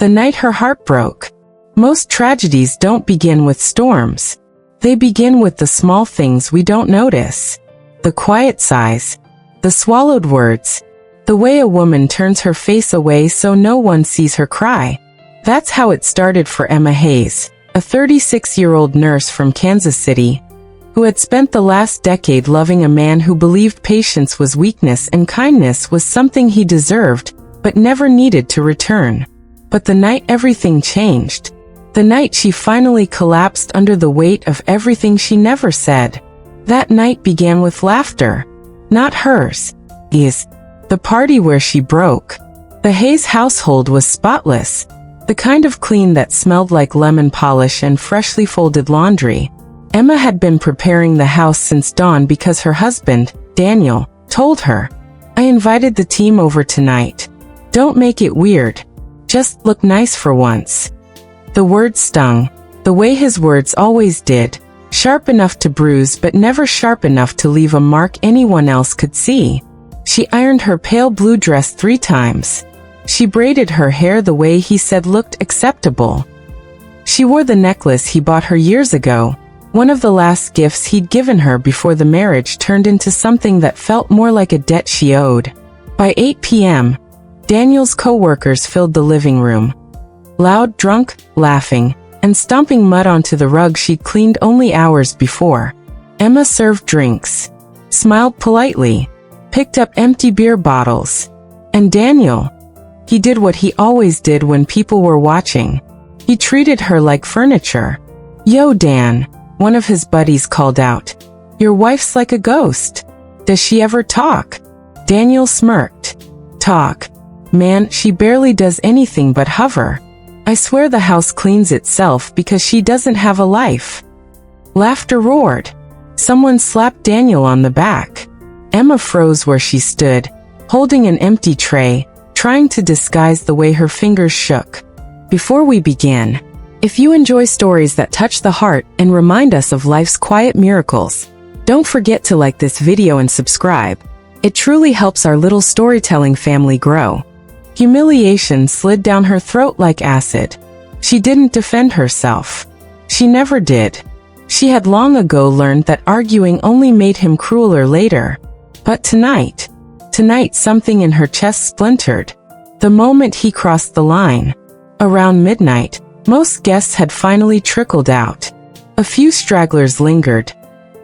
The night her heart broke. Most tragedies don't begin with storms. They begin with the small things we don't notice. The quiet sighs. The swallowed words. The way a woman turns her face away so no one sees her cry. That's how it started for Emma Hayes, a 36-year-old nurse from Kansas City, who had spent the last decade loving a man who believed patience was weakness and kindness was something he deserved, but never needed to return. But the night everything changed. The night she finally collapsed under the weight of everything she never said. That night began with laughter. Not hers. His. The party where she broke. The Hayes household was spotless. The kind of clean that smelled like lemon polish and freshly folded laundry. Emma had been preparing the house since dawn because her husband, Daniel, told her, "I invited the team over tonight. Don't make it weird. Just look nice for once." The words stung, the way his words always did, sharp enough to bruise but never sharp enough to leave a mark anyone else could see. She ironed her pale blue dress 3 times. She braided her hair the way he said looked acceptable. She wore the necklace he bought her years ago, one of the last gifts he'd given her before the marriage turned into something that felt more like a debt she owed. By 8 p.m., Daniel's co-workers filled the living room. Loud, drunk, laughing, and stomping mud onto the rug she'd cleaned only hours before. Emma served drinks, smiled politely, picked up empty beer bottles. And Daniel, he did what he always did when people were watching. He treated her like furniture. "Yo, Dan," one of his buddies called out. "Your wife's like a ghost. Does she ever talk?" Daniel smirked. "Talk? Man, she barely does anything but hover. I swear the house cleans itself because she doesn't have a life." Laughter roared. Someone slapped Daniel on the back. Emma froze where she stood, holding an empty tray, trying to disguise the way her fingers shook. Before we begin, if you enjoy stories that touch the heart and remind us of life's quiet miracles, don't forget to like this video and subscribe. It truly helps our little storytelling family grow. Humiliation slid down her throat like acid. She didn't defend herself. She never did. She had long ago learned that arguing only made him crueler later. But tonight something in her chest splintered. The moment he crossed the line. Around midnight, most guests had finally trickled out. A few stragglers lingered,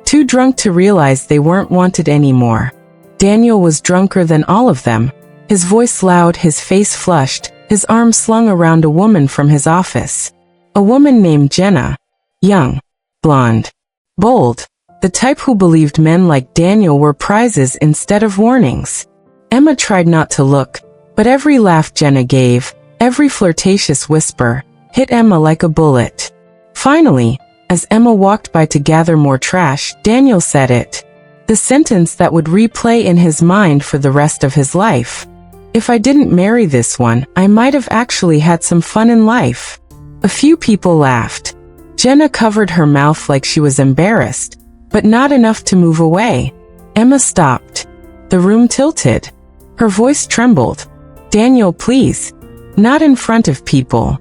too drunk to realize they weren't wanted anymore. Daniel was drunker than all of them, his voice loud, his face flushed, his arm slung around a woman from his office. A woman named Jenna. Young, blonde, bold, the type who believed men like Daniel were prizes instead of warnings. Emma tried not to look, but every laugh Jenna gave, every flirtatious whisper, hit Emma like a bullet. Finally, as Emma walked by to gather more trash, Daniel said it. The sentence that would replay in his mind for the rest of his life. "If I didn't marry this one, I might have actually had some fun in life." A few people laughed. Jenna covered her mouth like she was embarrassed, but not enough to move away. Emma stopped. The room tilted. Her voice trembled. "Daniel, please. Not in front of people."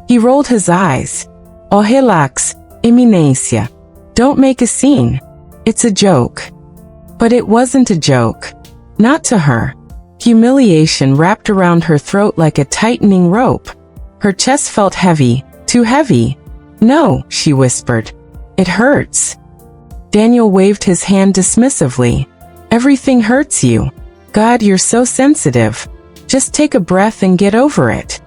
He rolled his eyes. "Oh, relax, Eminência. Don't make a scene. It's a joke." But it wasn't a joke. Not to her. Humiliation wrapped around her throat like a tightening rope. Her chest felt heavy, too heavy. "No," she whispered. "It hurts." Daniel waved his hand dismissively. "Everything hurts you. God, you're so sensitive. Just take a breath and get over it."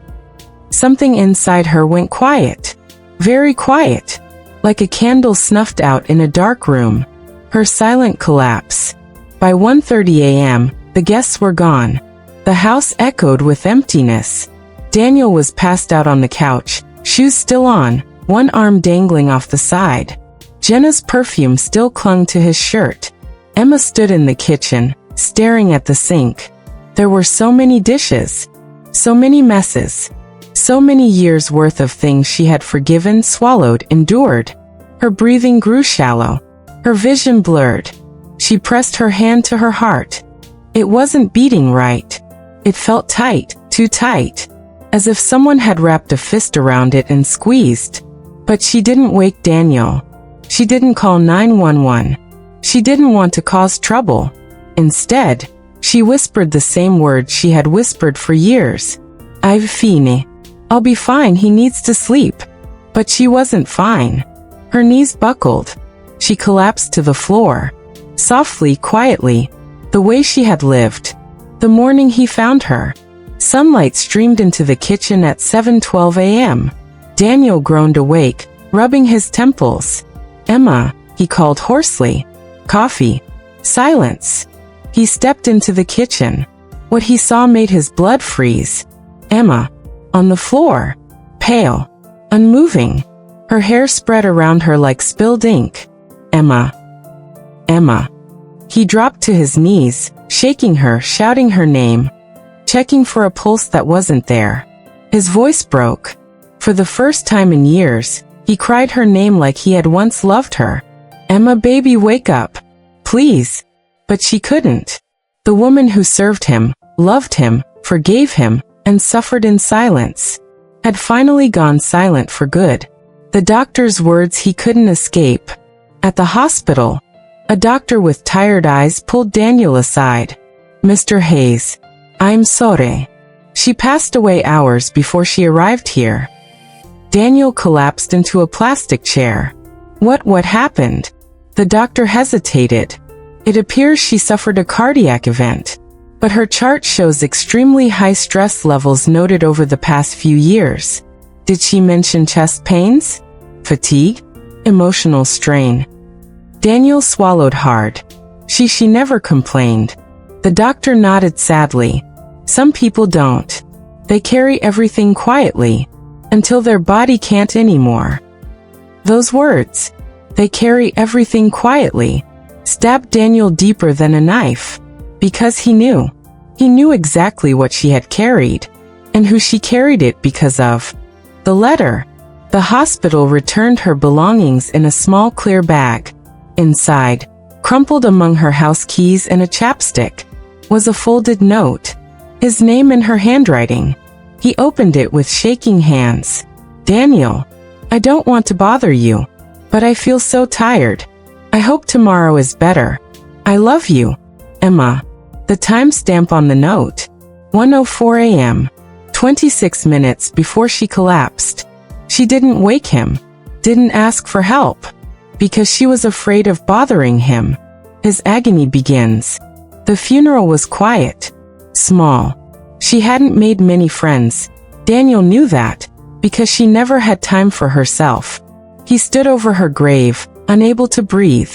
Something inside her went quiet. Very quiet. Like a candle snuffed out in a dark room. Her silent collapse. By 1:30 a.m., the guests were gone. The house echoed with emptiness. Daniel was passed out on the couch, shoes still on, one arm dangling off the side. Jenna's perfume still clung to his shirt. Emma stood in the kitchen, staring at the sink. There were so many dishes. So many messes. So many years' worth of things she had forgiven, swallowed, endured. Her breathing grew shallow. Her vision blurred. She pressed her hand to her heart. It wasn't beating right. It felt tight, too tight. as if someone had wrapped a fist around it and squeezed. But she didn't wake Daniel. She didn't call 911. She didn't want to cause trouble. Instead, she whispered the same words she had whispered for years. "I've fine. I'll be fine, he needs to sleep." But she wasn't fine. Her knees buckled. She collapsed to the floor. Softly, quietly, the way she had lived. The morning he found her. Sunlight streamed into the kitchen at 7:12 a.m. Daniel groaned awake, rubbing his temples. "Emma," he called hoarsely. "Coffee." Silence. He stepped into the kitchen. What he saw made his blood freeze. Emma, on the floor, pale, unmoving, her hair spread around her like spilled ink. "Emma. Emma." He dropped to his knees, shaking her, shouting her name, checking for a pulse that wasn't there. His voice broke. For the first time in years, he cried her name like he had once loved her. "Emma, baby, wake up. Please." But she couldn't. The woman who served him, loved him, forgave him, and suffered in silence, had finally gone silent for good. The doctor's words he couldn't escape. At the hospital, a doctor with tired eyes pulled Daniel aside. "Mr. Hayes, I'm sorry." She passed away hours before she arrived here. Daniel collapsed into a plastic chair. What happened? The doctor hesitated. It appears she suffered a cardiac event, but her chart shows extremely high stress levels noted over the past few years. Did she mention chest pains? Fatigue? Emotional strain? Daniel swallowed hard. She never complained. The doctor nodded sadly. Some people don't. They carry everything quietly, until their body can't anymore. Those words, "they carry everything quietly," stabbed Daniel deeper than a knife. Because he knew. He knew exactly what she had carried, and who she carried it because of. The letter. The hospital returned her belongings in a small clear bag. Inside, crumpled among her house keys and a chapstick, was a folded note. His name in her handwriting. He opened it with shaking hands. "Daniel, I don't want to bother you, but I feel so tired. I hope tomorrow is better. I love you, Emma." The timestamp on the note. 1:04 a.m. 26 minutes before she collapsed. She didn't wake him. Didn't ask for help. Because she was afraid of bothering him. His agony begins. The funeral was quiet. Small. She hadn't made many friends. Daniel knew that, because she never had time for herself. He stood over her grave, unable to breathe.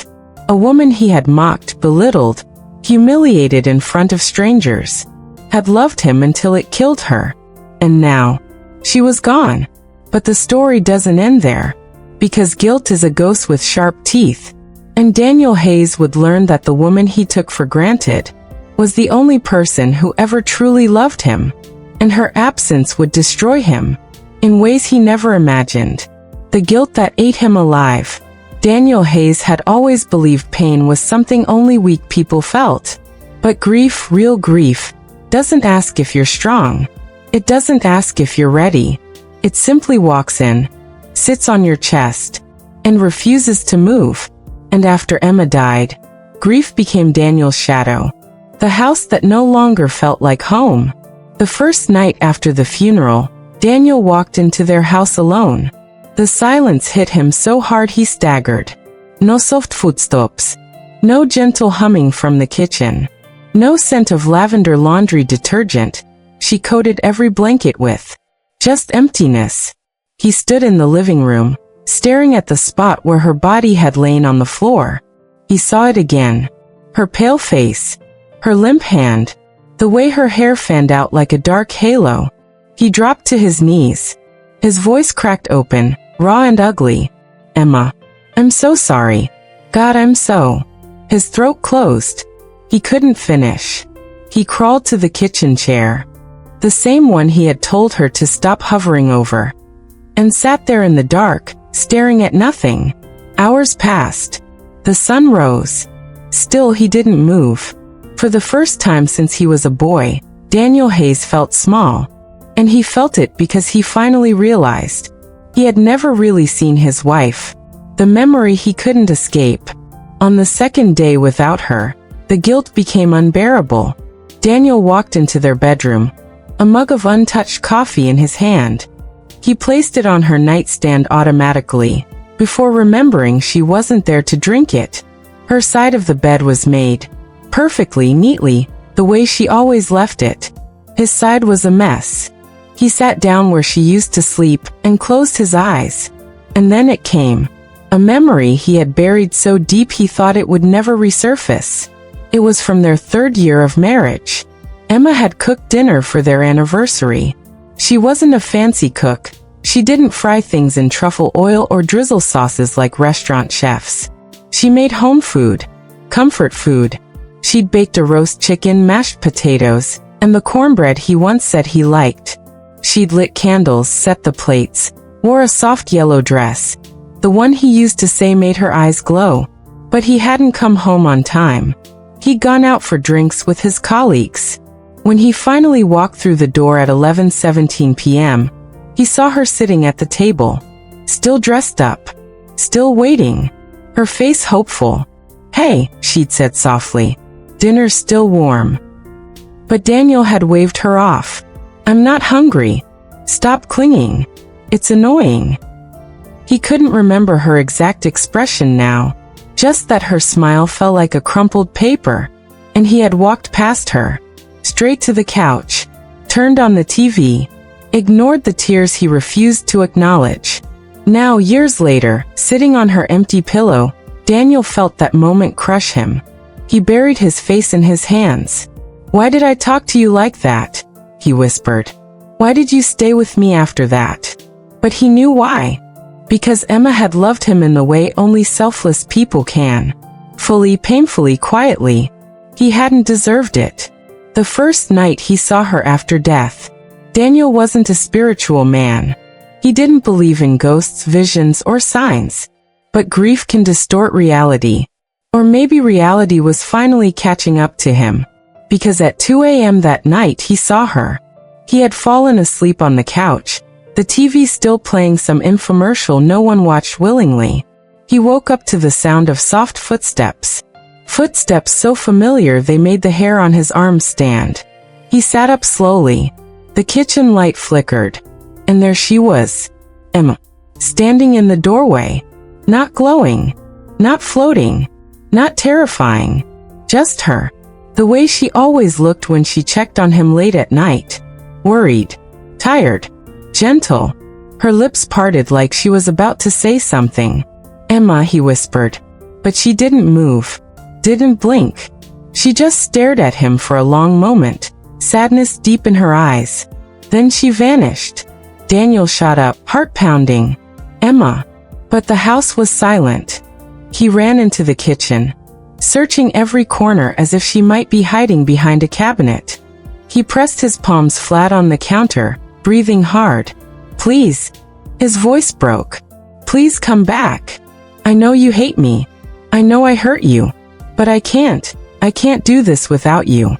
A woman he had mocked, belittled, humiliated in front of strangers, had loved him until it killed her. And now, she was gone. But the story doesn't end there, because guilt is a ghost with sharp teeth. And Daniel Hayes would learn that the woman he took for granted was the only person who ever truly loved him, and her absence would destroy him in ways he never imagined. The guilt that ate him alive. Daniel Hayes had always believed pain was something only weak people felt. But grief, real grief, doesn't ask if you're strong. It doesn't ask if you're ready. It simply walks in, sits on your chest, and refuses to move. And after Emma died, grief became Daniel's shadow. The house that no longer felt like home. The first night after the funeral, Daniel walked into their house alone. The silence hit him so hard he staggered. No soft footsteps. No gentle humming from the kitchen. No scent of lavender laundry detergent she coated every blanket with. Just emptiness. He stood in the living room, staring at the spot where her body had lain on the floor. He saw it again. Her pale face. Her limp hand. The way her hair fanned out like a dark halo. He dropped to his knees. His voice cracked open, raw and ugly. "Emma, I'm so sorry. God, I'm so..." His throat closed. He couldn't finish. He crawled to the kitchen chair. The same one he had told her to stop hovering over. And sat there in the dark, staring at nothing. Hours passed. The sun rose. Still he didn't move. For the first time since he was a boy, Daniel Hayes felt small. And he felt it because he finally realized he had never really seen his wife, the memory he couldn't escape. On the second day without her, the guilt became unbearable. Daniel walked into their bedroom, a mug of untouched coffee in his hand. He placed it on her nightstand automatically, before remembering she wasn't there to drink it. Her side of the bed was made perfectly neatly, the way she always left it. His side was a mess. He sat down where she used to sleep and closed his eyes. And then it came. A memory he had buried so deep he thought it would never resurface. It was from their 3rd year of marriage. Emma had cooked dinner for their anniversary. She wasn't a fancy cook. She didn't fry things in truffle oil or drizzle sauces like restaurant chefs. She made home food, comfort food. She'd baked a roast chicken, mashed potatoes, and the cornbread he once said he liked. She'd lit candles, set the plates, wore a soft yellow dress, the one he used to say made her eyes glow. But he hadn't come home on time. He'd gone out for drinks with his colleagues. When he finally walked through the door at 11:17 p.m., he saw her sitting at the table, still dressed up, still waiting, her face hopeful. "Hey," she'd said softly, "dinner's still warm." But Daniel had waved her off. "I'm not hungry. Stop clinging. It's annoying." He couldn't remember her exact expression now, just that her smile fell like a crumpled paper, and he had walked past her, straight to the couch, turned on the TV, ignored the tears he refused to acknowledge. Now, years later, sitting on her empty pillow, Daniel felt that moment crush him. He buried his face in his hands. "Why did I talk to you like that?" he whispered. "Why did you stay with me after that?" But he knew why. Because Emma had loved him in the way only selfless people can. Fully, painfully, quietly. He hadn't deserved it. The first night he saw her after death, Daniel wasn't a spiritual man. He didn't believe in ghosts, visions, or signs. But grief can distort reality. Or maybe reality was finally catching up to him. Because at 2 a.m. that night he saw her. He had fallen asleep on the couch, the TV still playing some infomercial no one watched willingly. He woke up to the sound of soft footsteps. Footsteps so familiar they made the hair on his arms stand. He sat up slowly. The kitchen light flickered. And there she was, Emma, standing in the doorway. Not glowing. Not floating. Not terrifying. Just her. The way she always looked when she checked on him late at night. Worried. Tired. Gentle. Her lips parted like she was about to say something. "Emma," he whispered. But she didn't move. Didn't blink. She just stared at him for a long moment, sadness deep in her eyes. Then she vanished. Daniel shot up, heart pounding. "Emma." But the house was silent. He ran into the kitchen, searching every corner as if she might be hiding behind a cabinet. He pressed his palms flat on the counter, breathing hard. "Please." His voice broke. "Please come back. I know you hate me. I know I hurt you. But I can't do this without you."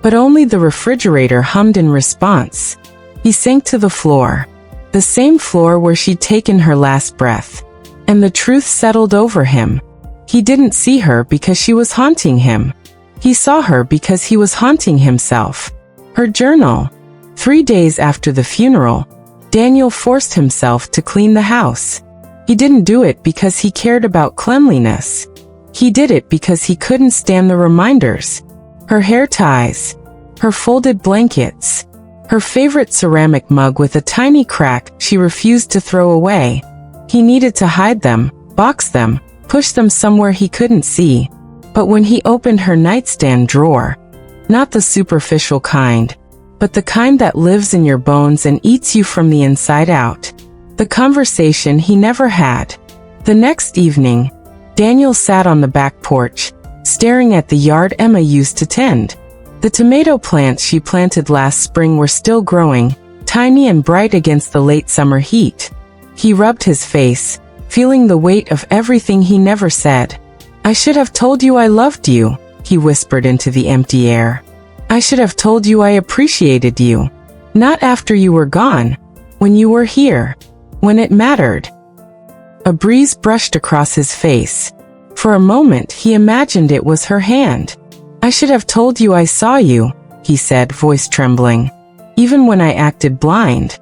But only the refrigerator hummed in response. He sank to the floor. The same floor where she'd taken her last breath. And the truth settled over him. He didn't see her because she was haunting him. He saw her because he was haunting himself. Her journal. 3 days after the funeral, Daniel forced himself to clean the house. He didn't do it because he cared about cleanliness. He did it because he couldn't stand the reminders. Her hair ties. Her folded blankets. Her favorite ceramic mug with a tiny crack she refused to throw away. He needed to hide them, box them, push them somewhere he couldn't see. But when he opened her nightstand drawer, not the superficial kind, but the kind that lives in your bones and eats you from the inside out. The conversation he never had. The next evening, Daniel sat on the back porch, staring at the yard Emma used to tend. The tomato plants she planted last spring were still growing, tiny and bright against the late summer heat. He rubbed his face, feeling the weight of everything he never said. "I should have told you I loved you," he whispered into the empty air. "I should have told you I appreciated you." Not after you were gone. When you were here. When it mattered. A breeze brushed across his face. For a moment he imagined it was her hand. I should have told you I saw you, he said, voice trembling. Even when I acted blind.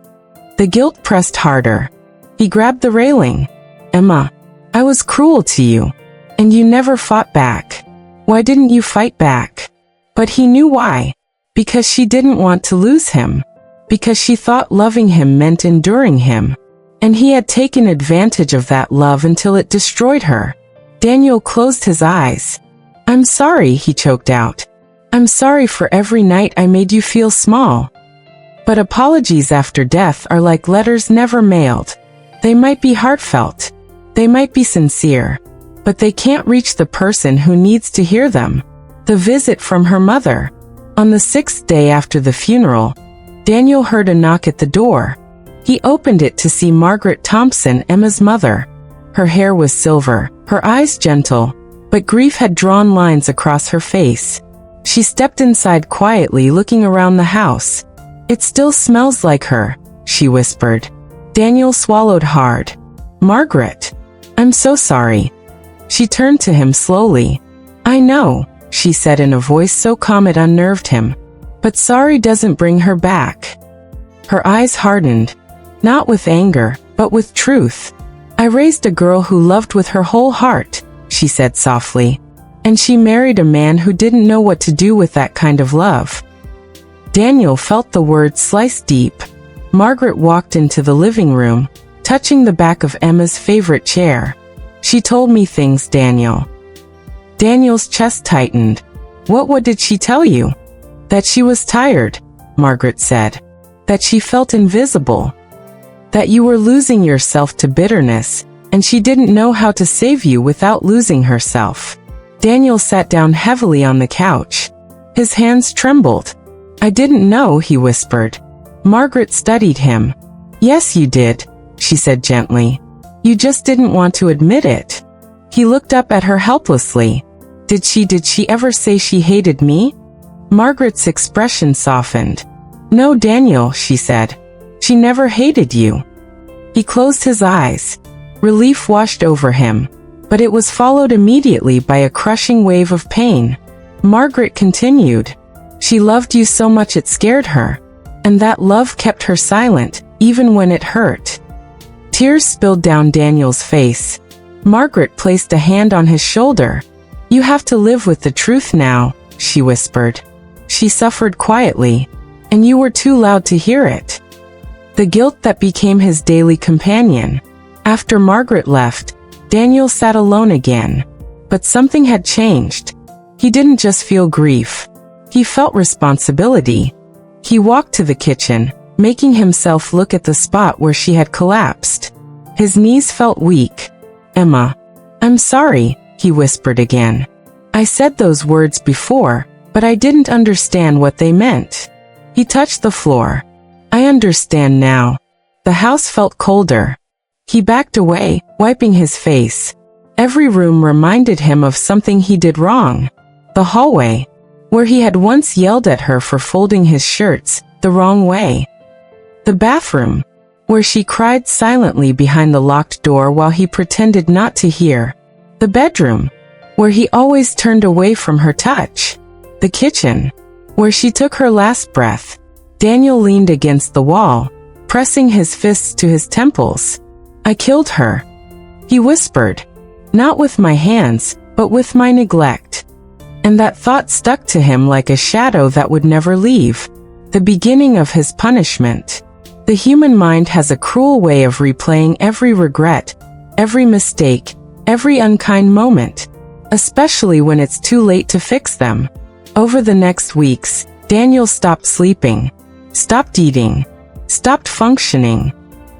The guilt pressed harder. He grabbed the railing. Emma, I was cruel to you. And you never fought back. Why didn't you fight back? But he knew why. Because she didn't want to lose him. Because she thought loving him meant enduring him. And he had taken advantage of that love until it destroyed her. Daniel closed his eyes. I'm sorry, he choked out. I'm sorry for every night I made you feel small. But apologies after death are like letters never mailed. They might be heartfelt. They might be sincere. But they can't reach the person who needs to hear them. The visit from her mother. On the 6th day after the funeral, Daniel heard a knock at the door. He opened it to see Margaret Thompson, Emma's mother. Her hair was silver, her eyes gentle, but grief had drawn lines across her face. She stepped inside quietly, looking around the house. It still smells like her, she whispered. Daniel swallowed hard. Margaret, I'm so sorry. She turned to him slowly. I know, she said in a voice so calm it unnerved him. But sorry doesn't bring her back. Her eyes hardened. Not with anger, but with truth. I raised a girl who loved with her whole heart, she said softly. And she married a man who didn't know what to do with that kind of love. Daniel felt the words slice deep. Margaret walked into the living room, touching the back of Emma's favorite chair. She told me things, Daniel. Daniel's chest tightened. What did she tell you? That she was tired, Margaret said. That she felt invisible. That you were losing yourself to bitterness, and she didn't know how to save you without losing herself. Daniel sat down heavily on the couch. His hands trembled. I didn't know, he whispered. Margaret studied him. Yes, you did, she said gently. You just didn't want to admit it. He looked up at her helplessly. Did she ever say she hated me? Margaret's expression softened. No, Daniel, she said. She never hated you. He closed his eyes. Relief washed over him. But it was followed immediately by a crushing wave of pain. Margaret continued. She loved you so much it scared her. And that love kept her silent, even when it hurt. Tears spilled down Daniel's face. Margaret placed a hand on his shoulder. You have to live with the truth now, she whispered. She suffered quietly. And you were too loud to hear it. The guilt that became his daily companion. After Margaret left, Daniel sat alone again. But something had changed. He didn't just feel grief. He felt responsibility. He walked to the kitchen, making himself look at the spot where she had collapsed. His knees felt weak. Emma, I'm sorry, he whispered again. I said those words before, but I didn't understand what they meant. He touched the floor. I understand now. The house felt colder. He backed away, wiping his face. Every room reminded him of something he did wrong. The hallway, where he had once yelled at her for folding his shirts the wrong way. The bathroom, where she cried silently behind the locked door while he pretended not to hear. The bedroom, where he always turned away from her touch. The kitchen, where she took her last breath. Daniel leaned against the wall, pressing his fists to his temples. I killed her, he whispered. Not with my hands, but with my neglect. And that thought stuck to him like a shadow that would never leave. The beginning of his punishment. The human mind has a cruel way of replaying every regret, every mistake, every unkind moment, especially when it's too late to fix them. Over the next weeks, Daniel stopped sleeping, stopped eating, stopped functioning.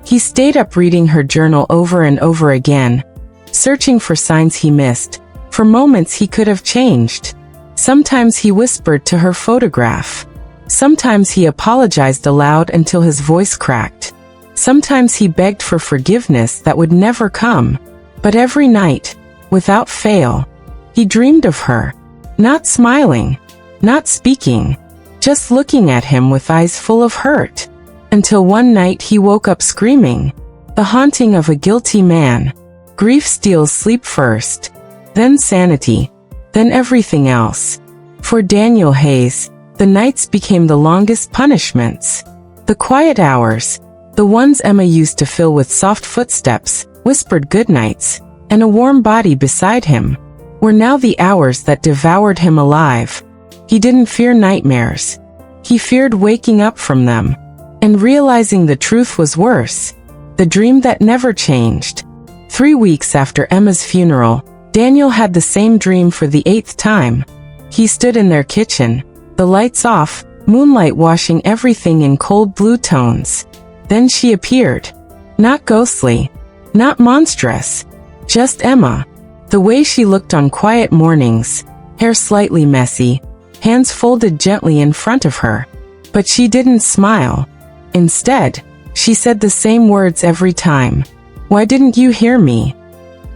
He stayed up reading her journal over and over again, searching for signs he missed, for moments he could have changed. Sometimes he whispered to her photograph. Sometimes he apologized aloud until his voice cracked. Sometimes he begged for forgiveness that would never come. But every night, without fail, he dreamed of her. Not smiling, not speaking, just looking at him with eyes full of hurt. Until one night he woke up screaming. The haunting of a guilty man. Grief steals sleep first, then sanity, then everything else. For Daniel Hayes, the nights became the longest punishments. The quiet hours, the ones Emma used to fill with soft footsteps, whispered goodnights, and a warm body beside him, were now the hours that devoured him alive. He didn't fear nightmares. He feared waking up from them, and realizing the truth was worse. The dream that never changed. 3 weeks after Emma's funeral, Daniel had the same dream for the 8th time. He stood in their kitchen, the lights off, moonlight washing everything in cold blue tones. Then she appeared. Not ghostly, not monstrous, just Emma. The way she looked on quiet mornings, hair slightly messy, hands folded gently in front of her. But she didn't smile. Instead, she said the same words every time. "Why didn't you hear me?"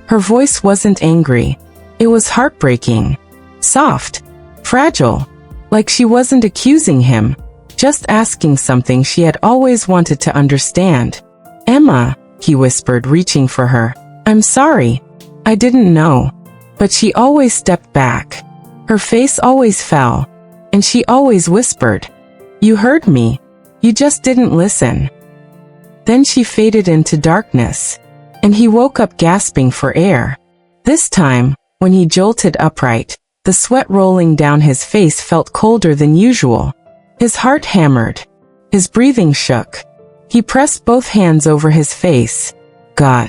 Her voice wasn't angry. It was heartbreaking. Soft. Fragile. Like she wasn't accusing him, just asking something she had always wanted to understand. "Emma," he whispered, reaching for her. "I'm sorry. I didn't know." But she always stepped back. Her face always fell. And she always whispered, "You heard me. You just didn't listen." Then she faded into darkness. And he woke up gasping for air. This time, when he jolted upright, the sweat rolling down his face felt colder than usual. His heart hammered. His breathing shook. He pressed both hands over his face. "God.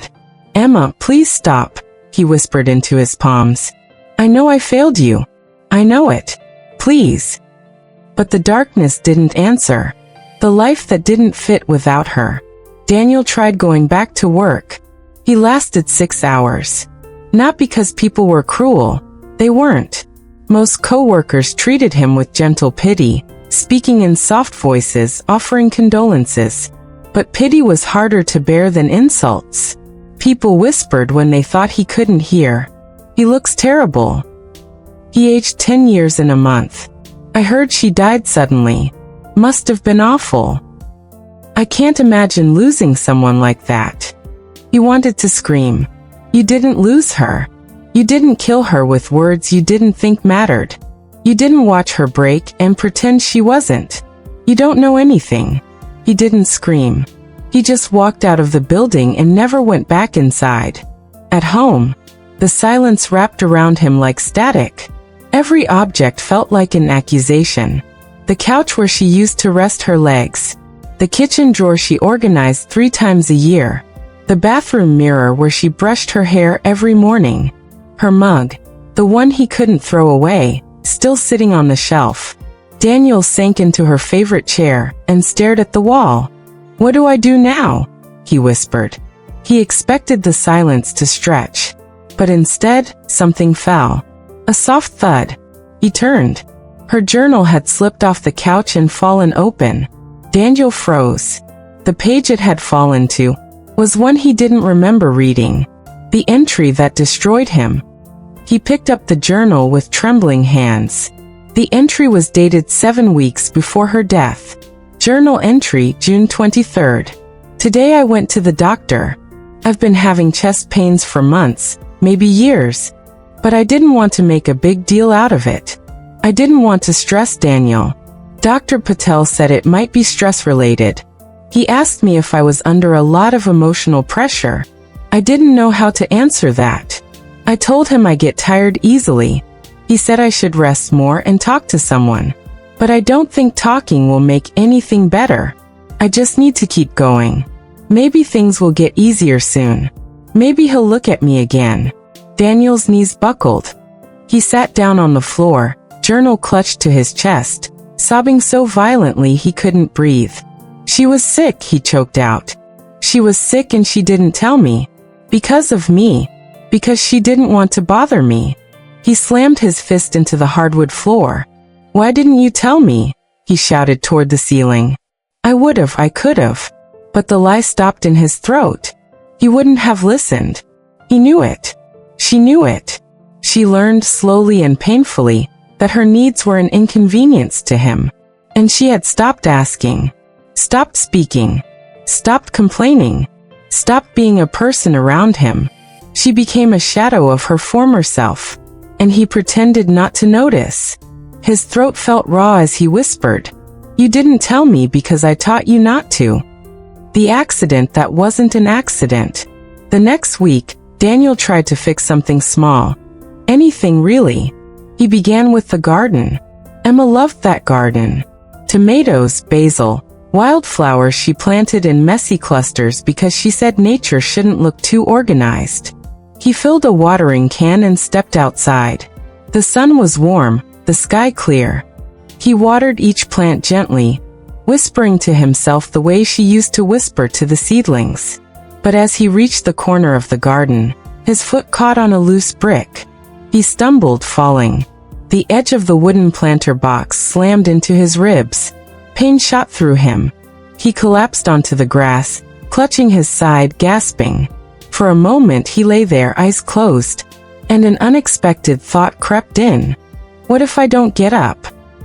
Emma, please stop," he whispered into his palms. "I know I failed you. I know it. Please." But the darkness didn't answer. The life that didn't fit without her. Daniel tried going back to work. He lasted 6 hours. Not because people were cruel. They weren't. Most co-workers treated him with gentle pity, speaking in soft voices, offering condolences. But pity was harder to bear than insults. People whispered when they thought he couldn't hear. "He looks terrible. He aged 10 years in a month. I heard she died suddenly. Must have been awful. I can't imagine losing someone like that." He wanted to scream. "You didn't lose her. You didn't kill her with words you didn't think mattered. You didn't watch her break and pretend she wasn't. You don't know anything." He didn't scream. He just walked out of the building and never went back inside. At home, the silence wrapped around him like static. Every object felt like an accusation. The couch where she used to rest her legs. The kitchen drawer she organized 3 times a year. The bathroom mirror where she brushed her hair every morning. Her mug, the one he couldn't throw away, still sitting on the shelf. Daniel sank into her favorite chair and stared at the wall. "What do I do now?" he whispered. He expected the silence to stretch. But instead, something fell. A soft thud. He turned. Her journal had slipped off the couch and fallen open. Daniel froze. The page it had fallen to was one he didn't remember reading. The entry that destroyed him. He picked up the journal with trembling hands. The entry was dated 7 weeks before her death. Journal entry, June 23rd. "Today I went to the doctor. I've been having chest pains for months, maybe years. But I didn't want to make a big deal out of it. I didn't want to stress Daniel. Dr. Patel said it might be stress-related. He asked me if I was under a lot of emotional pressure. I didn't know how to answer that. I told him I get tired easily. He said I should rest more and talk to someone. But I don't think talking will make anything better. I just need to keep going. Maybe things will get easier soon. Maybe he'll look at me again." Daniel's knees buckled. He sat down on the floor, journal clutched to his chest, sobbing so violently he couldn't breathe. "She was sick," he choked out. "She was sick and she didn't tell me. Because of me. Because she didn't want to bother me." He slammed his fist into the hardwood floor. "Why didn't you tell me?" he shouted toward the ceiling. "I would've, I could've." But the lie stopped in his throat. He wouldn't have listened. He knew it. She knew it. She learned slowly and painfully that her needs were an inconvenience to him. And she had stopped asking, stopped speaking, stopped complaining, stopped being a person around him. She became a shadow of her former self, and he pretended not to notice. His throat felt raw as he whispered, "You didn't tell me because I taught you not to." The accident that wasn't an accident. The next week, Daniel tried to fix something small. Anything really. He began with the garden. Emma loved that garden. Tomatoes, basil, wildflowers she planted in messy clusters because she said nature shouldn't look too organized. He filled a watering can and stepped outside. The sun was warm, the sky clear. He watered each plant gently, whispering to himself the way she used to whisper to the seedlings. But as he reached the corner of the garden, his foot caught on a loose brick. He stumbled, falling. The edge of the wooden planter box slammed into his ribs. Pain shot through him. He collapsed onto the grass, clutching his side, gasping. For a moment he lay there, eyes closed, and an unexpected thought crept in. What if I don't get up?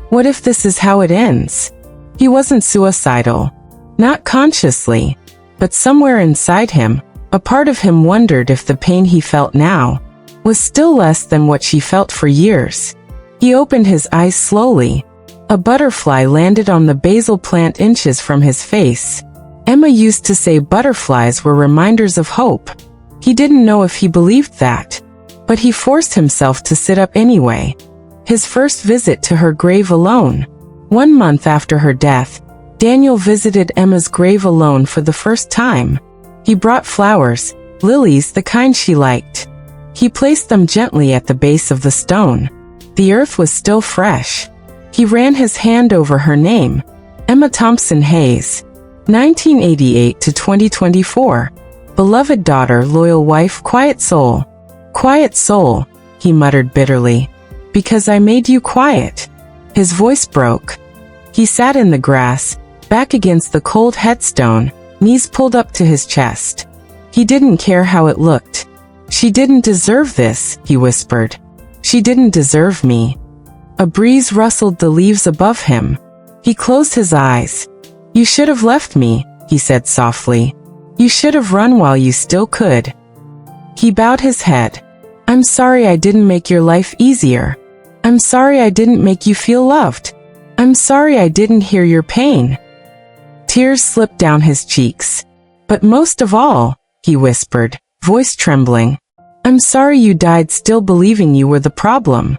What if this is how it ends? He wasn't suicidal. Not consciously. But somewhere inside him, a part of him wondered if the pain he felt now was still less than what she felt for years. He opened his eyes slowly. A butterfly landed on the basil plant inches from his face. Emma used to say butterflies were reminders of hope. He didn't know if he believed that, but he forced himself to sit up anyway. His first visit to her grave alone. 1 month after her death, Daniel visited Emma's grave alone for the first time. He brought flowers, lilies, the kind she liked. He placed them gently at the base of the stone. The earth was still fresh. He ran his hand over her name, Emma Thompson Hayes, 1988 to 2024. Beloved daughter, loyal wife, quiet soul. Quiet soul, he muttered bitterly. Because I made you quiet. His voice broke. He sat in the grass, back against the cold headstone, knees pulled up to his chest. He didn't care how it looked. She didn't deserve this, he whispered. She didn't deserve me. A breeze rustled the leaves above him. He closed his eyes. You should have left me, he said softly. You should have run while you still could. He bowed his head. I'm sorry I didn't make your life easier. I'm sorry I didn't make you feel loved. I'm sorry I didn't hear your pain. Tears slipped down his cheeks. But most of all, he whispered, voice trembling, I'm sorry you died still believing you were the problem.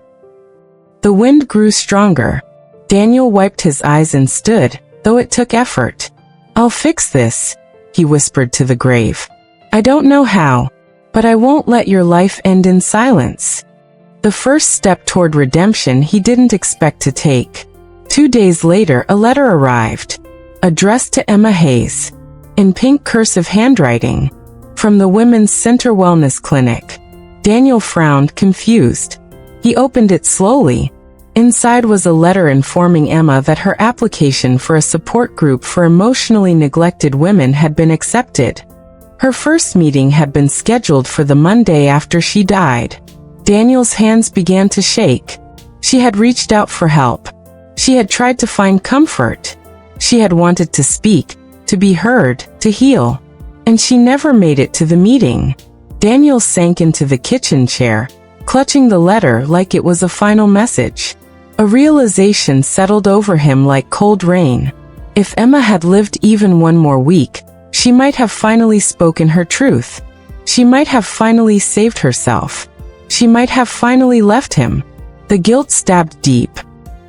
The wind grew stronger. Daniel wiped his eyes and stood, though it took effort. I'll fix this, he whispered to the grave. I don't know how, but I won't let your life end in silence. The first step toward redemption he didn't expect to take. 2 days later, a letter arrived, addressed to Emma Hayes, in pink cursive handwriting, from the Women's Center Wellness Clinic. Daniel frowned, confused. He opened it slowly. Inside was a letter informing Emma that her application for a support group for emotionally neglected women had been accepted. Her first meeting had been scheduled for the Monday after she died. Daniel's hands began to shake. She had reached out for help. She had tried to find comfort. She had wanted to speak, to be heard, to heal. And she never made it to the meeting. Daniel sank into the kitchen chair, clutching the letter like it was a final message. A realization settled over him like cold rain. If Emma had lived even 1 more week, she might have finally spoken her truth. She might have finally saved herself. She might have finally left him. The guilt stabbed deep.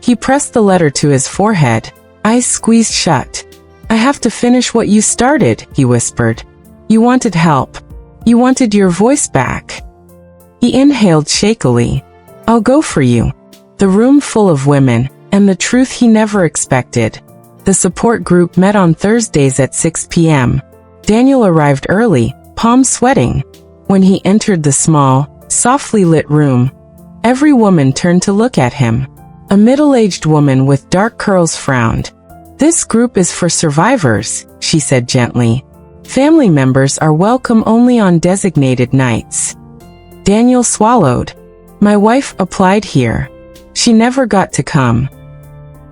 He pressed the letter to his forehead, eyes squeezed shut. I have to finish what you started, he whispered. You wanted help. You wanted your voice back. He inhaled shakily. I'll go for you. The room full of women, and the truth he never expected. The support group met on Thursdays at 6 p.m. Daniel arrived early, palms sweating. When he entered the small, softly lit room, every woman turned to look at him. A middle-aged woman with dark curls frowned. This group is for survivors, she said gently. Family members are welcome only on designated nights. Daniel swallowed. My wife applied here. She never got to come.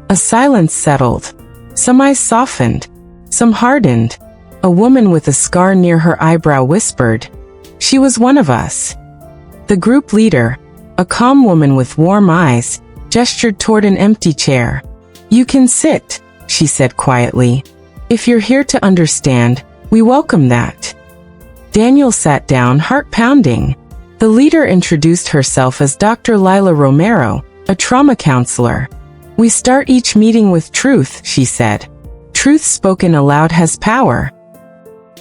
A silence settled. Some eyes softened. Some hardened. A woman with a scar near her eyebrow whispered, "She was one of us." The group leader, a calm woman with warm eyes, gestured toward an empty chair. "You can sit," she said quietly. "If you're here to understand, we welcome that." Daniel sat down, heart pounding. The leader introduced herself as Dr. Lila Romero, a trauma counselor. "We start each meeting with truth," she said. "Truth spoken aloud has power."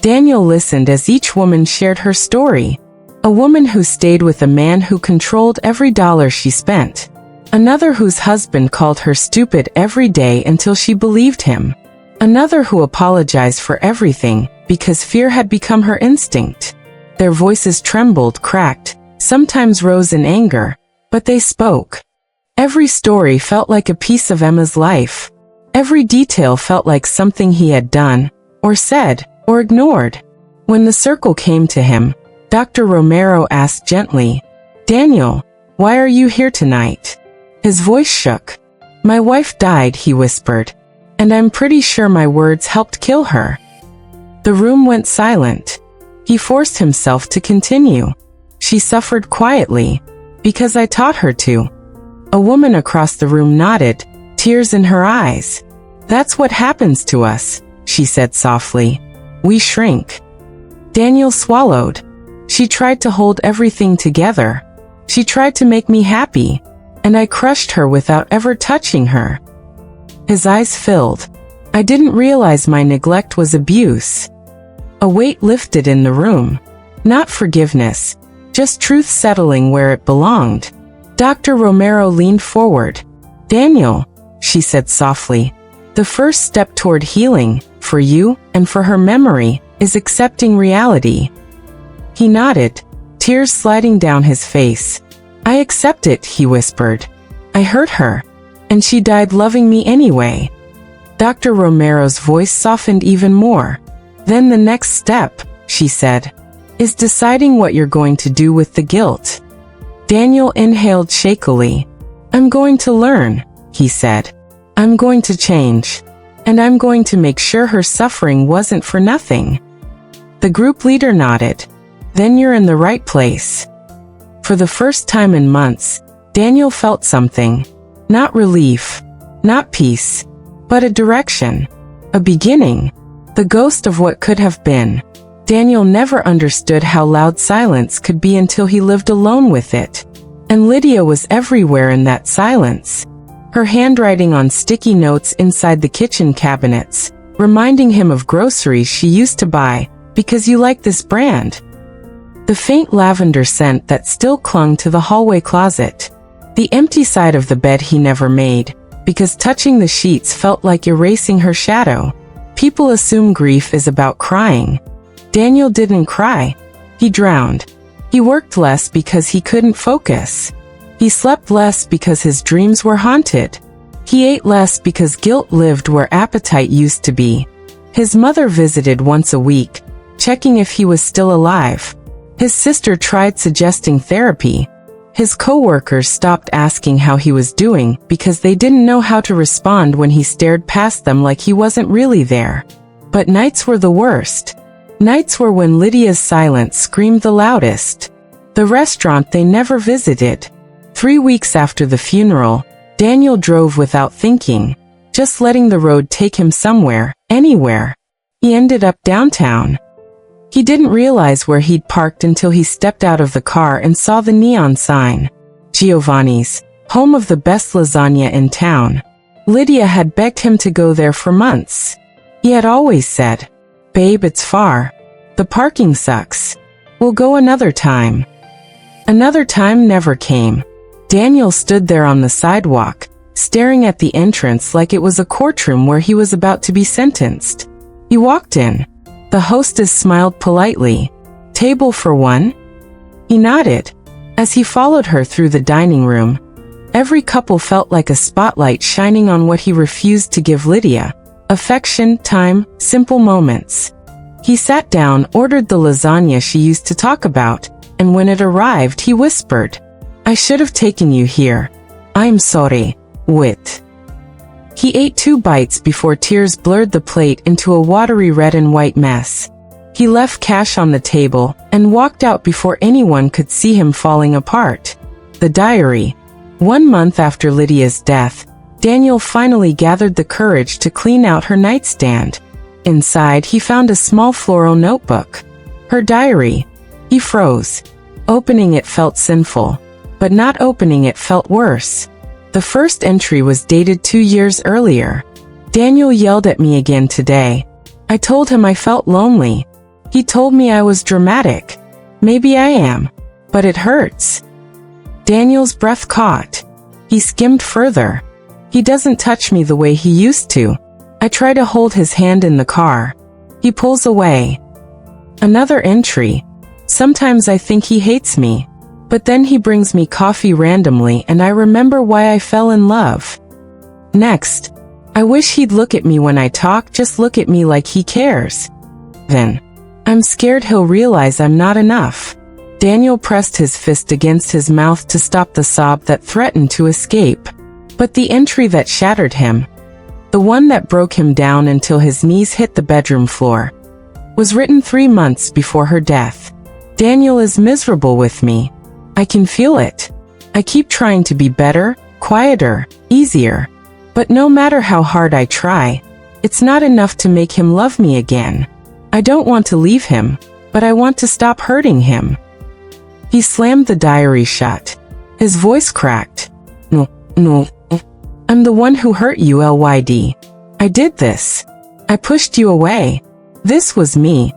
Daniel listened as each woman shared her story. A woman who stayed with a man who controlled every dollar she spent. Another whose husband called her stupid every day until she believed him. Another who apologized for everything because fear had become her instinct. Their voices trembled, cracked, sometimes rose in anger, but they spoke. Every story felt like a piece of Emma's life. Every detail felt like something he had done, or said, or ignored. When the circle came to him, Dr. Romero asked gently, "Daniel, why are you here tonight?" His voice shook. "My wife died," he whispered, "and I'm pretty sure my words helped kill her." The room went silent. He forced himself to continue. "She suffered quietly, because I taught her to." A woman across the room nodded, tears in her eyes. "That's what happens to us," she said softly. "We shrink." Daniel swallowed. "She tried to hold everything together. She tried to make me happy, and I crushed her without ever touching her." His eyes filled. "I didn't realize my neglect was abuse." A weight lifted in the room. Not forgiveness, just truth settling where it belonged. Dr. Romero leaned forward. "Daniel," she said softly, "the first step toward healing, for you and for her memory, is accepting reality." He nodded, tears sliding down his face. "I accept it," he whispered. "I hurt her, and she died loving me anyway." Dr. Romero's voice softened even more. "Then the next step," she said, "is deciding what you're going to do with the guilt." Daniel inhaled shakily. "I'm going to learn," he said. "I'm going to change. And I'm going to make sure her suffering wasn't for nothing." The group leader nodded. "Then you're in the right place." For the first time in months, Daniel felt something. Not relief, not peace, but a direction. A beginning. The ghost of what could have been. Daniel never understood how loud silence could be until he lived alone with it. And Lydia was everywhere in that silence. Her handwriting on sticky notes inside the kitchen cabinets, reminding him of groceries she used to buy, "Because you like this brand." The faint lavender scent that still clung to the hallway closet. The empty side of the bed he never made, because touching the sheets felt like erasing her shadow. People assume grief is about crying. Daniel didn't cry. He drowned. He worked less because he couldn't focus. He slept less because his dreams were haunted. He ate less because guilt lived where appetite used to be. His mother visited once a week, checking if he was still alive. His sister tried suggesting therapy. His coworkers stopped asking how he was doing because they didn't know how to respond when he stared past them like he wasn't really there. But nights were the worst. Nights were when Lydia's silence screamed the loudest. The restaurant they never visited. 3 weeks after the funeral, Daniel drove without thinking, just letting the road take him somewhere, anywhere. He ended up downtown. He didn't realize where he'd parked until he stepped out of the car and saw the neon sign. Giovanni's, home of the best lasagna in town. Lydia had begged him to go there for months. He had always said, "Babe, it's far. The parking sucks. We'll go another time." Another time never came. Daniel stood there on the sidewalk, staring at the entrance like it was a courtroom where he was about to be sentenced. He walked in. The hostess smiled politely. "Table for one?" He nodded. As he followed her through the dining room, every couple felt like a spotlight shining on what he refused to give Lydia. Affection, time, simple moments. He sat down, ordered the lasagna she used to talk about, and when it arrived, he whispered, "I should have taken you here. I'm sorry, Wit." He ate 2 bites before tears blurred the plate into a watery red and white mess. He left cash on the table and walked out before anyone could see him falling apart. The diary. 1 month after Lydia's death, Daniel finally gathered the courage to clean out her nightstand. Inside, he found a small floral notebook. Her diary. He froze. Opening it felt sinful, but not opening it felt worse. The first entry was dated 2 years earlier. Daniel yelled at me again today. I told him I felt lonely. He told me I was dramatic. Maybe I am, but it hurts. Daniel's breath caught. He skimmed further. He doesn't touch me the way he used to. I try to hold his hand in the car. He pulls away. Another entry. Sometimes I think he hates me, but then he brings me coffee randomly and I remember why I fell in love. Next. I wish he'd look at me when I talk, just look at me like he cares. Then. I'm scared he'll realize I'm not enough. Daniel pressed his fist against his mouth to stop the sob that threatened to escape. But the entry that shattered him, the one that broke him down until his knees hit the bedroom floor, was written 3 months before her death. Daniel is miserable with me. I can feel it. I keep trying to be better, quieter, easier. But no matter how hard I try, it's not enough to make him love me again. I don't want to leave him, but I want to stop hurting him. He slammed the diary shut. His voice cracked. No. I'm the one who hurt you, Lyd. I did this. I pushed you away. This was me.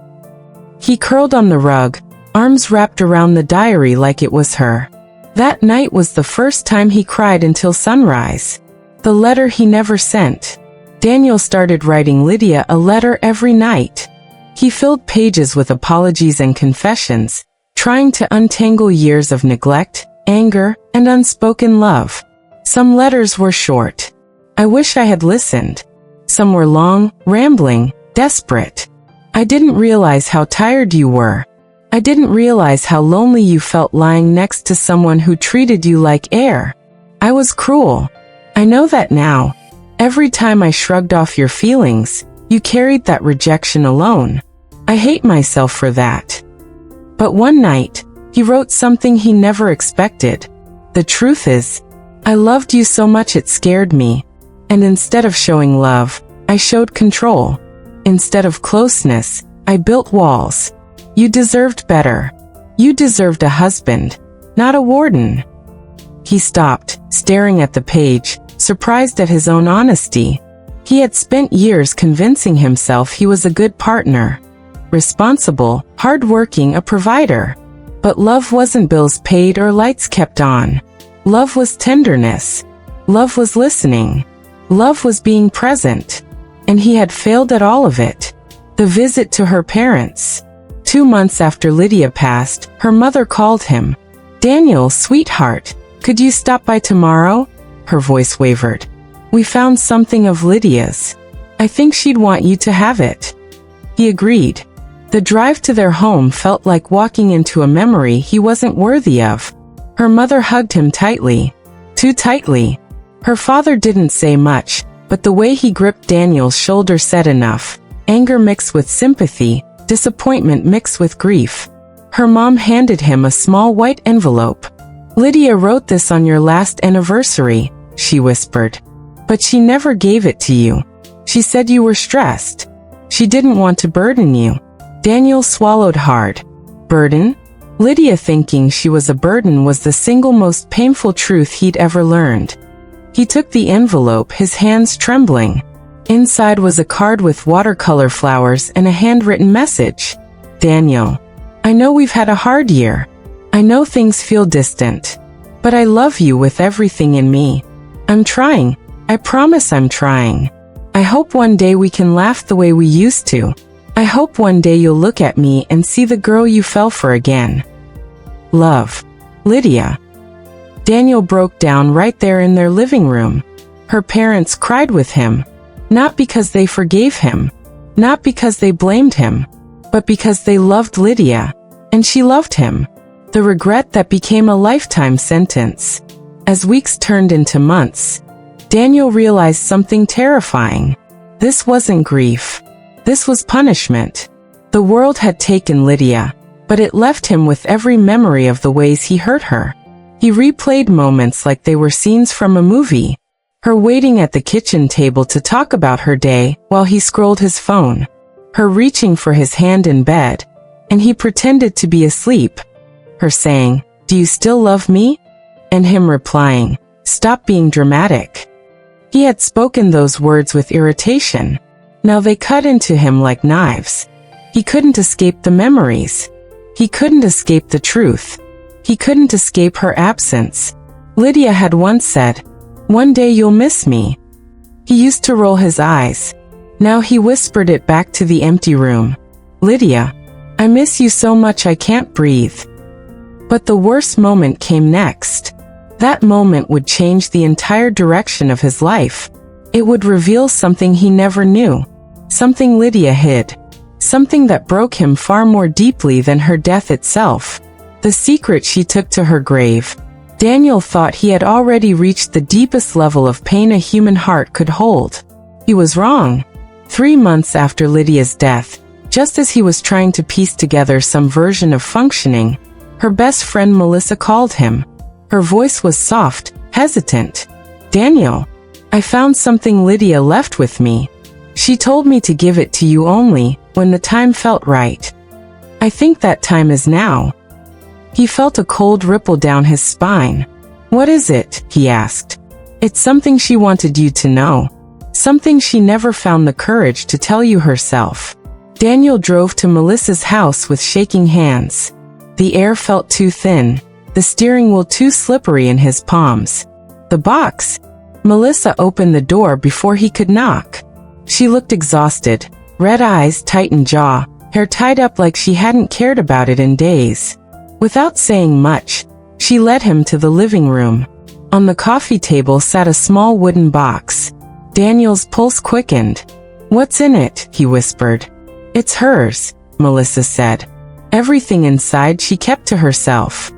He curled on the rug, arms wrapped around the diary like it was her. That night was the first time he cried until sunrise. The letter he never sent. Daniel started writing Lydia a letter every night. He filled pages with apologies and confessions, trying to untangle years of neglect, anger, and unspoken love. Some letters were short. I wish I had listened. Some were long, rambling, desperate. I didn't realize how tired you were. I didn't realize how lonely you felt lying next to someone who treated you like air. I was cruel. I know that now. Every time I shrugged off your feelings, you carried that rejection alone. I hate myself for that. But one night, he wrote something he never expected. The truth is, I loved you so much it scared me. And instead of showing love, I showed control. Instead of closeness, I built walls. You deserved better. You deserved a husband, not a warden. He stopped, staring at the page, surprised at his own honesty. He had spent years convincing himself he was a good partner. Responsible, hardworking, a provider. But love wasn't bills paid or lights kept on. Love was tenderness. Love was listening. Love was being present. And he had failed at all of it. The visit to her parents. 2 months after Lydia passed, her mother called him. Daniel, sweetheart, could you stop by tomorrow? Her voice wavered. We found something of Lydia's. I think she'd want you to have it. He agreed. The drive to their home felt like walking into a memory he wasn't worthy of. Her mother hugged him tightly. Too tightly. Her father didn't say much, but the way he gripped Daniel's shoulder said enough. Anger mixed with sympathy, disappointment mixed with grief. Her mom handed him a small white envelope. Lydia wrote this on your last anniversary, she whispered. But she never gave it to you. She said you were stressed. She didn't want to burden you. Daniel swallowed hard. Burden? Lydia thinking she was a burden was the single most painful truth he'd ever learned. He took the envelope, his hands trembling. Inside was a card with watercolor flowers and a handwritten message. Daniel, I know we've had a hard year. I know things feel distant. But I love you with everything in me. I'm trying. I promise I'm trying. I hope one day we can laugh the way we used to. I hope one day you'll look at me and see the girl you fell for again. Love. Lydia. Daniel broke down right there in their living room. Her parents cried with him. Not because they forgave him. Not because they blamed him. But because they loved Lydia. And she loved him. The regret that became a lifetime sentence. As weeks turned into months, Daniel realized something terrifying. This wasn't grief. This was punishment. The world had taken Lydia, but it left him with every memory of the ways he hurt her. He replayed moments like they were scenes from a movie. Her waiting at the kitchen table to talk about her day while he scrolled his phone. Her reaching for his hand in bed, and he pretended to be asleep. Her saying, "Do you still love me?" And him replying, "Stop being dramatic." He had spoken those words with irritation. Now they cut into him like knives. He couldn't escape the memories. He couldn't escape the truth. He couldn't escape her absence. Lydia had once said, "One day you'll miss me." He used to roll his eyes. Now he whispered it back to the empty room. "Lydia, I miss you so much I can't breathe." But the worst moment came next. That moment would change the entire direction of his life. It would reveal something he never knew. Something Lydia hid. Something that broke him far more deeply than her death itself. The secret she took to her grave. Daniel thought he had already reached the deepest level of pain a human heart could hold. He was wrong. 3 months after Lydia's death, just as he was trying to piece together some version of functioning, her best friend Melissa called him. Her voice was soft, hesitant. "Daniel, I found something Lydia left with me. She told me to give it to you only when the time felt right. I think that time is now." He felt a cold ripple down his spine. "What is it?" he asked. "It's something she wanted you to know. Something she never found the courage to tell you herself." Daniel drove to Melissa's house with shaking hands. The air felt too thin, the steering wheel too slippery in his palms. "The box?" Melissa opened the door before he could knock. She looked exhausted, red eyes, tightened jaw, hair tied up like she hadn't cared about it in days. Without saying much, she led him to the living room. On the coffee table sat a small wooden box. Daniel's pulse quickened. "What's in it?" he whispered. "It's hers," Melissa said. Everything inside she kept to herself.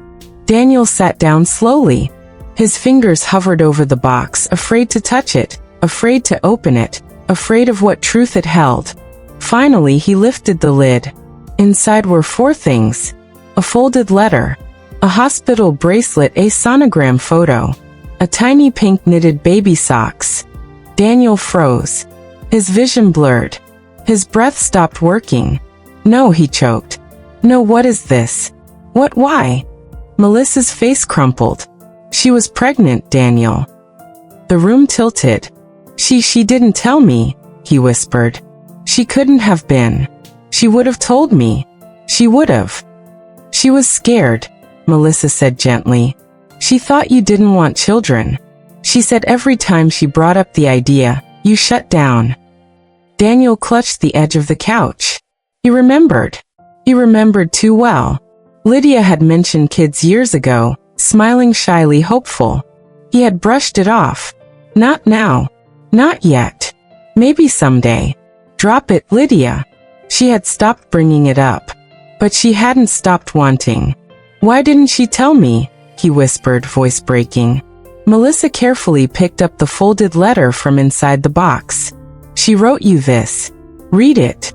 Daniel sat down slowly. His fingers hovered over the box, afraid to touch it, afraid to open it, afraid of what truth it held. Finally, he lifted the lid. Inside were 4 things. A folded letter, a hospital bracelet, a sonogram photo, a tiny pink knitted baby socks. Daniel froze. His vision blurred. His breath stopped working. "No," he choked. "No, what is this? What, why?" Melissa's face crumpled. "She was pregnant, Daniel." The room tilted. She didn't tell me," he whispered. "She couldn't have been. She would have told me. She would have." "She was scared," Melissa said gently. "She thought you didn't want children. She said every time she brought up the idea, you shut down." Daniel clutched the edge of the couch. He remembered. He remembered too well. Lydia had mentioned kids years ago, smiling shyly hopeful. He had brushed it off. Not now. Not yet. Maybe someday. Drop it, Lydia. She had stopped bringing it up. But she hadn't stopped wanting. "Why didn't she tell me?" he whispered, voice breaking. Melissa carefully picked up the folded letter from inside the box. "She wrote you this. Read it."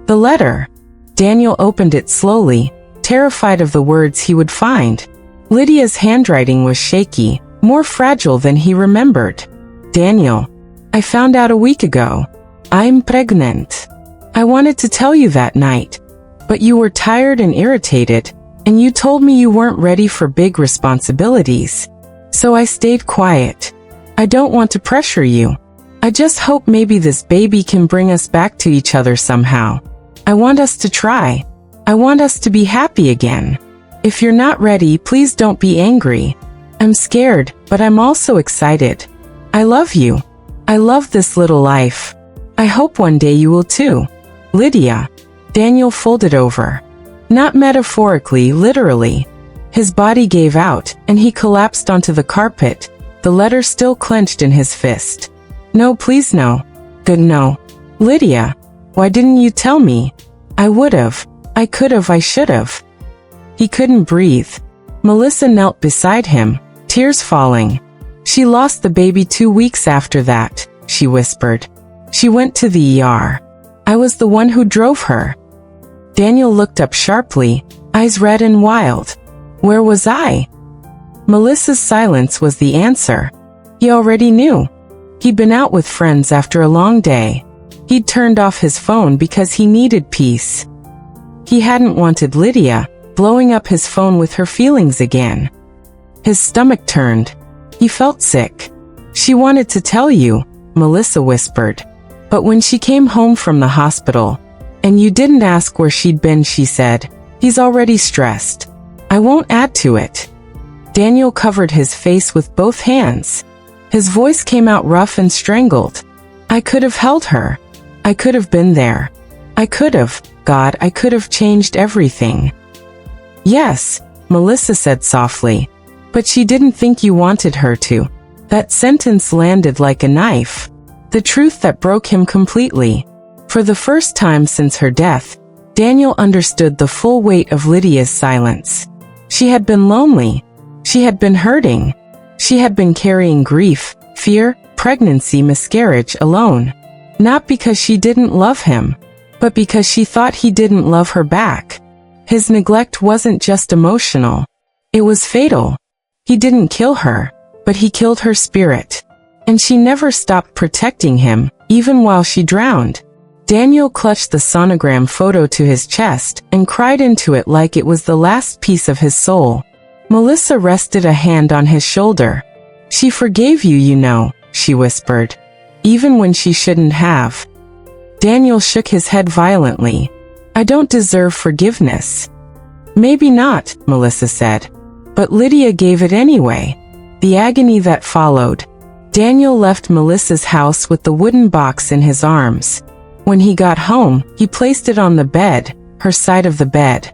The letter. Daniel opened it slowly, terrified of the words he would find. Lydia's handwriting was shaky, more fragile than he remembered. "Daniel, I found out a week ago. I'm pregnant. I wanted to tell you that night, but you were tired and irritated, and you told me you weren't ready for big responsibilities. So I stayed quiet. I don't want to pressure you. I just hope maybe this baby can bring us back to each other somehow. I want us to try. I want us to be happy again. If you're not ready, please don't be angry. I'm scared, but I'm also excited. I love you. I love this little life. I hope one day you will too. Lydia." Daniel folded over. Not metaphorically, literally. His body gave out, and he collapsed onto the carpet, the letter still clenched in his fist. "No, please no. Good no. Lydia, why didn't you tell me? I would've. I could've, I should've." He couldn't breathe. Melissa knelt beside him, tears falling. She lost the baby 2 weeks after that, she whispered. She went to the ER. I was the one who drove her. Daniel looked up sharply, eyes red and wild. Where was I? Melissa's silence was the answer. He already knew. He'd been out with friends after a long day. He'd turned off his phone because he needed peace. He hadn't wanted Lydia blowing up his phone with her feelings again. His stomach turned. He felt sick. She wanted to tell you, Melissa whispered. But when she came home from the hospital, and you didn't ask where she'd been, she said, he's already stressed. I won't add to it. Daniel covered his face with both hands. His voice came out rough and strangled. I could have held her. I could have been there. I could have, God, I could have changed everything. Yes, Melissa said softly. But she didn't think you wanted her to. That sentence landed like a knife. The truth that broke him completely. For the first time since her death, Daniel understood the full weight of Lydia's silence. She had been lonely. She had been hurting. She had been carrying grief, fear, pregnancy, miscarriage alone. Not because she didn't love him, but because she thought he didn't love her back. His neglect wasn't just emotional. It was fatal. He didn't kill her, but he killed her spirit. And she never stopped protecting him, even while she drowned. Daniel clutched the sonogram photo to his chest and cried into it like it was the last piece of his soul. Melissa rested a hand on his shoulder. She forgave you, you know, she whispered. Even when she shouldn't have. Daniel shook his head violently. I don't deserve forgiveness. Maybe not, Melissa said. But Lydia gave it anyway. The agony that followed. Daniel left Melissa's house with the wooden box in his arms. When he got home, he placed it on the bed, her side of the bed.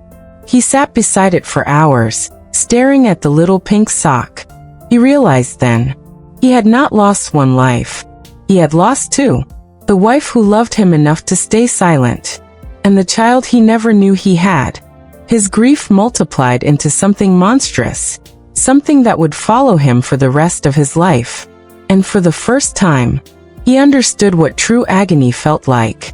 He sat beside it for hours, staring at the little pink sock. He realized then, he had not lost one life. He had lost two. The wife who loved him enough to stay silent. And the child he never knew he had. His grief multiplied into something monstrous. Something that would follow him for the rest of his life. And for the first time, he understood what true agony felt like.